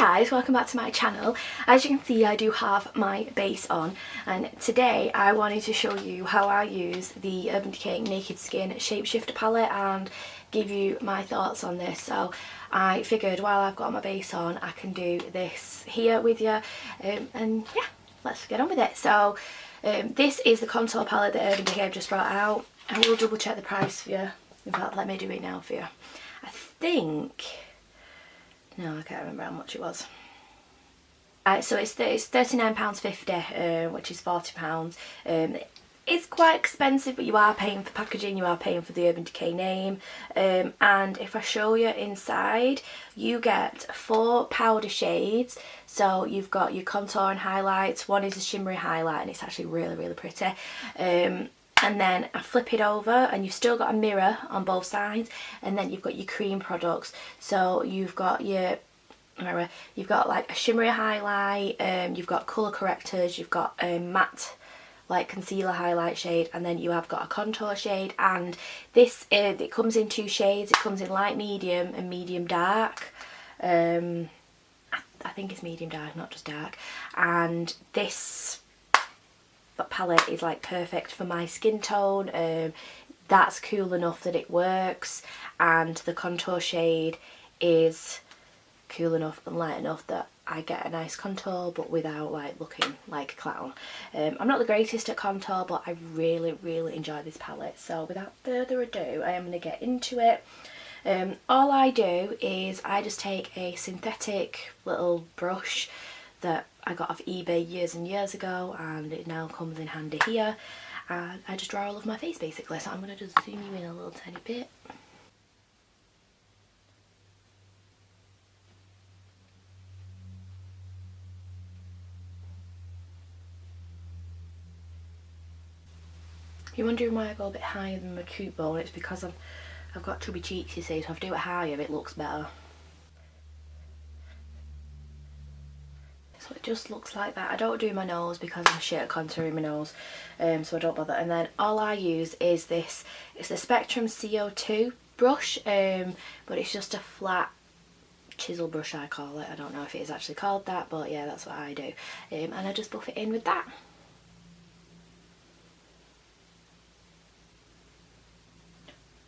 guys, welcome back to my channel. As you can see, I do have my base on, and today I wanted to show you how I use the Urban Decay Naked Skin Shapeshifter palette and give you my thoughts on this. So I figured while I've got my base on, I can do this here with you, and yeah, let's get on with it. So this is the contour palette that Urban Decay have just brought out. I will double check the price for you. In fact, let me do it now for you. I think... no, I can't remember how much it was. So it's £39.50, which is £40. It's quite expensive, but you are paying for packaging, you are paying for the Urban Decay name. And if I show you inside, you get 4 powder shades. So you've got your contour and highlights. One is a shimmery highlight, and it's actually really, really pretty. And then I flip it over and you've still got a mirror on both sides, and then you've got your cream products. So you've got your you've got like a shimmery highlight, you've got colour correctors, you've got a matte like concealer highlight shade, and then you have got a contour shade. And this it comes in 2 shades. It comes in light medium and medium dark. I think it's medium dark, not just dark. And this palette is like perfect for my skin tone. That's cool enough that it works, and the contour shade is cool enough and light enough that I get a nice contour but without like looking like a clown. I'm not the greatest at contour, but I really enjoy this palette. So without further ado, I am going to get into it. All I do is I just take a synthetic little brush that I got off eBay years and years ago, and it now comes in handy here, and I just draw all of my face basically. So I'm going to just zoom you in a little tiny bit. You're wondering why I go a bit higher than my cheekbone. It's because I've got chubby cheeks, you see, so if I do it higher it looks better. So it just looks like that. I don't do my nose because I'm shit at contouring my nose, so I don't bother. And then all I use is this. It's the Spectrum CO2 brush, but it's just a flat chisel brush, I call it. I don't know if it is actually called that, but yeah, that's what I do. And I just buff it in with that.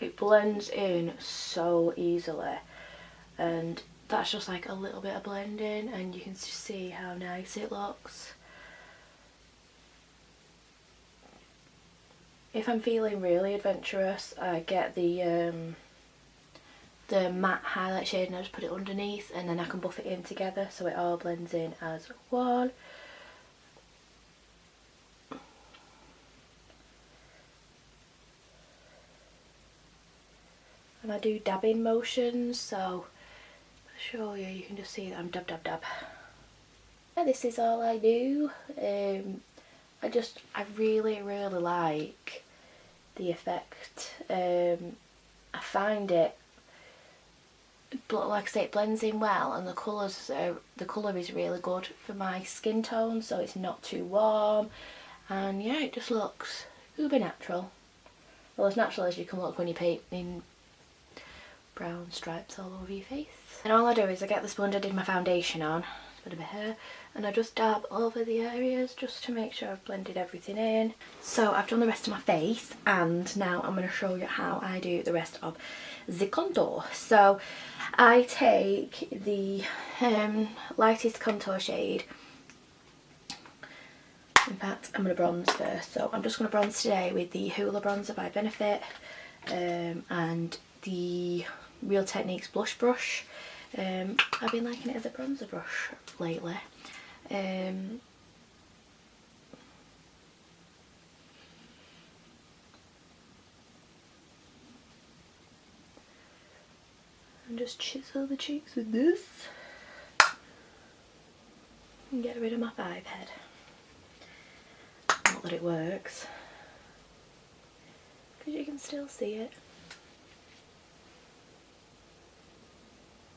It blends in so easily, and that's just like a little bit of blending, and you can just see how nice it looks. If I'm feeling really adventurous, I get the matte highlight shade and I just put it underneath, and then I can buff it in together so it all blends in as one. And I do dabbing motions, so show you, you can just see that I'm dab. Yeah, this is all I do. I really like the effect. I find it, but like I say, it blends in well, and the colour is really good for my skin tone, so it's not too warm, and yeah, it just looks uber natural. Well, as natural as you can look when you paint in brown stripes all over your face. And all I do is I get the sponge I did my foundation on, a bit of my hair, and I just dab over the areas just to make sure I've blended everything in. So I've done the rest of my face, and now I'm going to show you how I do the rest of the contour. So I take the lightest contour shade. In fact, I'm going to bronze first. So I'm just going to bronze today with the Hoola Bronzer by Benefit, and the Real Techniques blush brush. I've been liking it as a bronzer brush lately. And just chisel the cheeks with this and get rid of my 5-head. Not that it works, because you can still see it.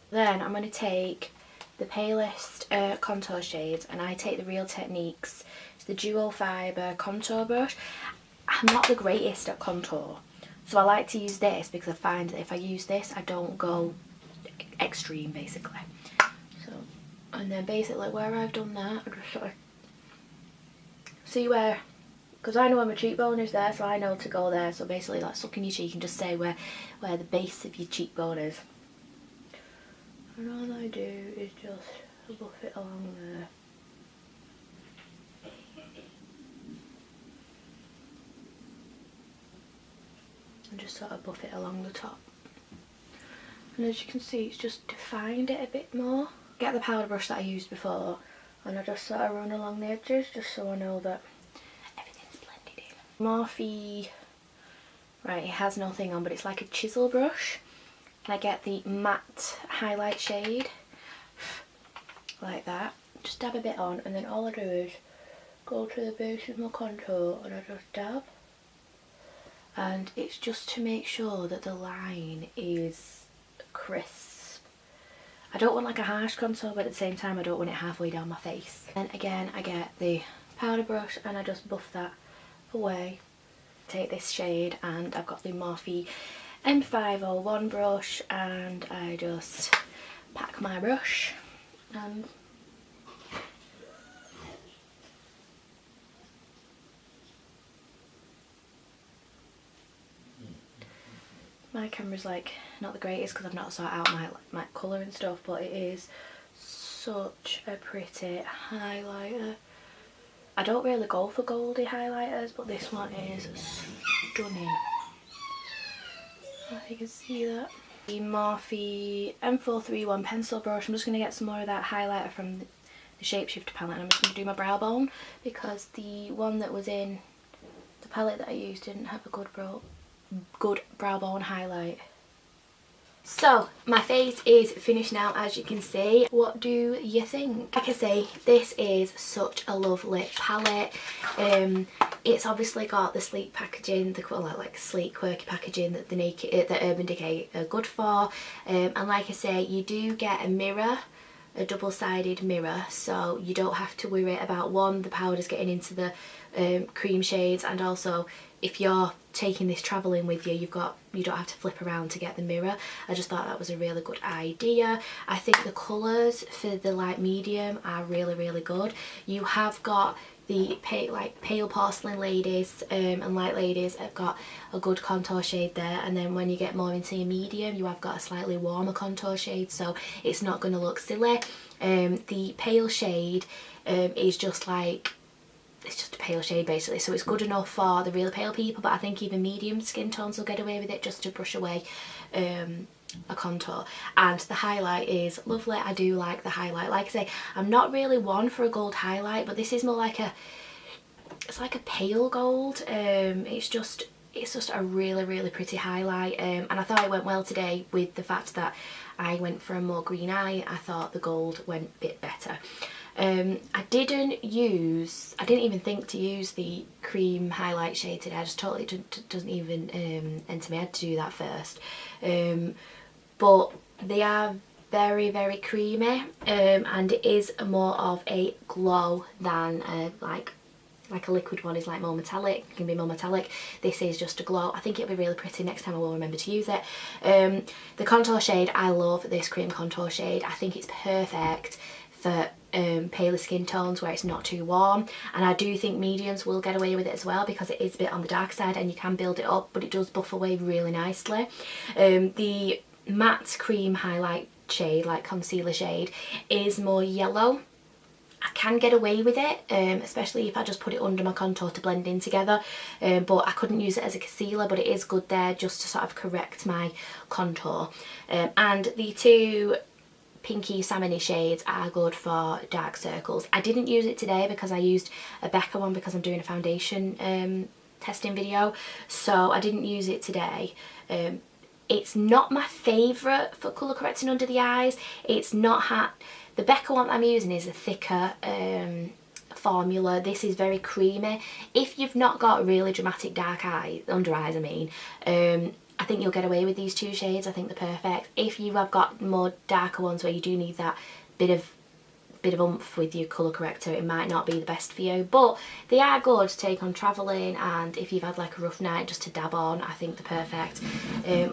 Then I'm going to take the palest contour shades, and I take the Real Techniques, it's the Dual Fibre contour brush. I'm not the greatest at contour, so I like to use this because I find that if I use this I don't go extreme basically. So And then basically where I've done that, I just sort of see where, because I know where my cheekbone is there, so I know to go there. So basically like sucking your cheek and just say where the base of your cheekbone is. And all I do is just buff it along there. And just sort of buff it along the top. And as you can see, it's just defined it a bit more. Get the powder brush that I used before, and I just sort of run along the edges just so I know that everything's blended in. Morphe, right, it has no thing on, but it's like a chisel brush. And I get the matte highlight shade, like that. Just dab a bit on, and then all I do is go to the base of my contour and I just dab. And it's just to make sure that the line is crisp. I don't want like a harsh contour, but at the same time I don't want it halfway down my face. And again I get the powder brush and I just buff that away. Take this shade, and I've got the Morphe M501 brush, and I just pack my brush and my camera's like not the greatest because I've not sorted out my colour and stuff, but it is such a pretty highlighter. I don't really go for goldy highlighters, but this one is stunning. If you can see that. The Morphe M431 pencil brush. I'm just going to get some more of that highlighter from the Shapeshifter palette, and I'm just going to do my brow bone because the one that was in the palette that I used didn't have a good brow bone highlight. So my face is finished now, as you can see. What do you think? Like I say, this is such a lovely palette. It's obviously got the sleek packaging, the like sleek quirky packaging that the Urban Decay are good for. And like I say, you do get a mirror, a double-sided mirror, so you don't have to worry about the powders getting into the cream shades, and also if you're taking this travelling with you, you don't have to flip around to get the mirror. I just thought that was a really good idea. I think the colours for the light medium are really, really good. You have got the pale porcelain ladies and light ladies have got a good contour shade there, and then when you get more into your medium, you have got a slightly warmer contour shade, so it's not going to look silly. The pale shade is just like, it's just a pale shade basically, so it's good enough for the real pale people, but I think even medium skin tones will get away with it just to brush away a contour. And the highlight is lovely. I do like the highlight. Like I say, I'm not really one for a gold highlight, but this is more like it's like a pale gold. It's just a really, really pretty highlight, and I thought it went well today with the fact that I went for a more green eye. I thought the gold went a bit better. I didn't even think to use the cream highlight shade today. I just totally doesn't even enter my head to do that first. But they are very, very creamy, and it is more of a glow than like a liquid one is like more metallic. It can be more metallic. This is just a glow. I think it'll be really pretty. Next time I will remember to use it. The contour shade, I love this cream contour shade. I think it's perfect for paler skin tones where it's not too warm, and I do think mediums will get away with it as well because it is a bit on the dark side and you can build it up, but it does buff away really nicely. The matte cream highlight shade, like concealer shade, is more yellow. I can get away with it, especially if I just put it under my contour to blend in together, but I couldn't use it as a concealer, but it is good there just to sort of correct my contour. And the two pinky salmony shades are good for dark circles. I didn't use it today because I used a Becca one because I'm doing a foundation testing video, so I didn't use it today. It's not my favourite for colour correcting under the eyes. It's not hot. The Becca one I'm using is a thicker formula. This is very creamy. If you've not got really dramatic dark under eyes, I think you'll get away with these two shades. I think they're perfect. If you have got more darker ones where you do need that bit of bit of oomph with your colour corrector, it might not be the best for you, but they are good to take on travelling, and if you've had like a rough night just to dab on, I think they're perfect.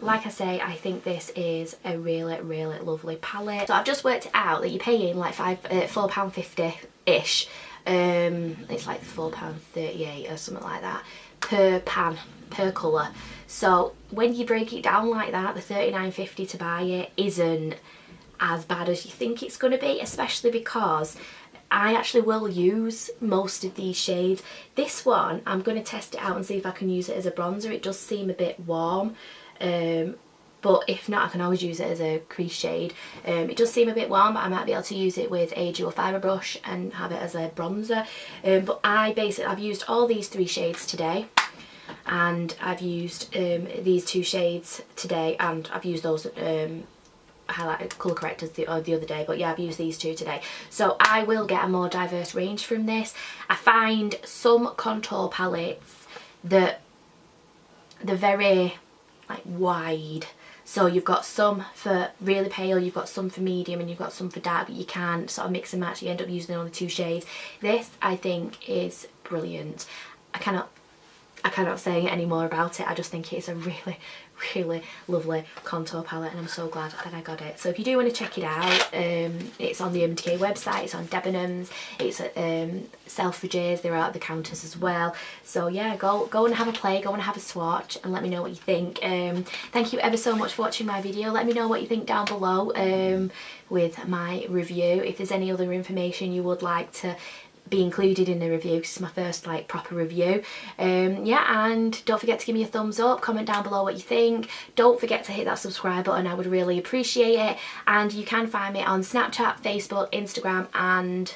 Like I say, I think this is a really, really lovely palette. So I've just worked it out that you're paying like £4.50-ish. It's like £4.38 or something like that per pan, per colour. So when you break it down like that, the £39.50 to buy it isn't as bad as you think it's going to be, especially because I actually will use most of these shades. This one, I'm going to test it out and see if I can use it as a bronzer. It does seem a bit warm, but if not, I can always use it as a crease shade. It does seem a bit warm, but I might be able to use it with a dual fibre brush and have it as a bronzer. But I've used all these 3 shades today, and I've used these 2 shades today, and I've used those highlight colour correctors the other day, but yeah, I've used these 2 today. So I will get a more diverse range from this. I find some contour palettes that they're very like wide. So you've got some for really pale, you've got some for medium, and you've got some for dark, but you can sort of mix and match. You end up using only 2 shades. This, I think, is brilliant. I cannot say any more about it. I just think it's a really, really lovely contour palette, and I'm so glad that I got it. So if you do want to check it out, it's on the Urban Decay website, it's on Debenhams, it's at Selfridges, they're out at the counters as well. So yeah, go and have a play, go and have a swatch, and let me know what you think. Thank you ever so much for watching my video. Let me know what you think down below with my review. If there's any other information you would like to be included in the review, this is my first like proper review. Yeah, and don't forget to give me a thumbs up, comment down below what you think. Don't forget to hit that subscribe button, I would really appreciate it. And you can find me on Snapchat, Facebook, Instagram and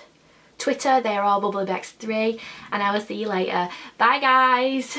Twitter. They are all bubblybex3, and I will see you later. Bye guys.